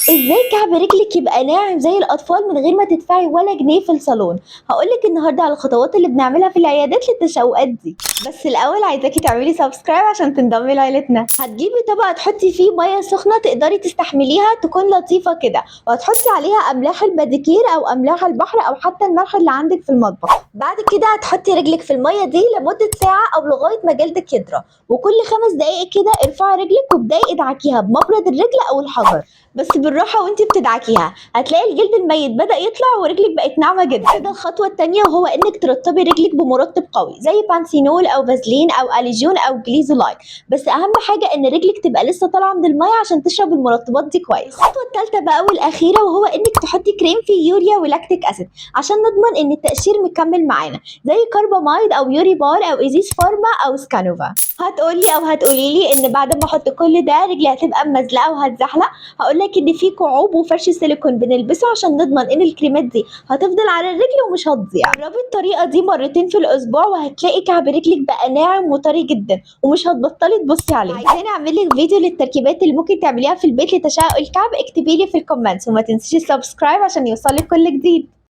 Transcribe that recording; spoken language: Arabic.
ازاي كعب رجلك يبقى ناعم زي الاطفال من غير ما تدفعي ولا جنيه في الصالون؟ هقولك النهارده على الخطوات اللي بنعملها في العيادات للتشوقات دي. بس الاول عايزاكي تعملي سبسكرايب عشان تنضمي لعيلتنا. هتجيبي طبق تحطي فيه ميه سخنه تقدري تستحمليها تكون لطيفه كده، وهتحطي عليها املاح الباديكير او املاح البحر او حتى الملح اللي عندك في المطبخ. بعد كده هتحطي رجلك في الميه دي لمده ساعه او لغايه ما جلدك يطرى، وكل 5 دقايق كده ارفعي رجلك وابداي ادعكيها بمبرد الرجل او الحجر. بس بالراحه وانت بتدعكيها هتلاقي الجلد الميت بدأ يطلع ورجلك بقت ناعمه جدا. ده الخطوه التانيه، وهو انك ترطبي رجلك بمرطب قوي زي بانسينول او فازلين او اليجون او جليزولاين. بس اهم حاجه ان رجلك تبقى لسه طالعه من الميه عشان تشرب المرطبات دي كويس. الخطوه الثالثه بقى والاخيره، وهو انك تحطي كريم فيه يوريا ولاكتيك اسيد عشان نضمن ان التقشير مكمل معانا، زي كاربامايد او يوري بار او ايزيس فارما او سكانوفا. هتقولي لي ان بعد ما احط كل ده رجلي هتبقى ممزلقه وهتزحلق. هقول لك ان في كعوب وفرش سيليكون بنلبسه عشان نضمن ان الكريمات دي هتفضل على الرجل ومش هتضيع. جربي الطريقه دي مرتين في الاسبوع وهتلاقي كعب رجلك بقى ناعم وطري جدا ومش هتبطلي تبصي عليه. عايزاني اعمل لك فيديو للتركيبات اللي ممكن تعمليها في البيت لتشقق الكعب؟ اكتبي لي في الكومنتس، وما تنسيش السبسكرايب عشان يوصلك كل جديد.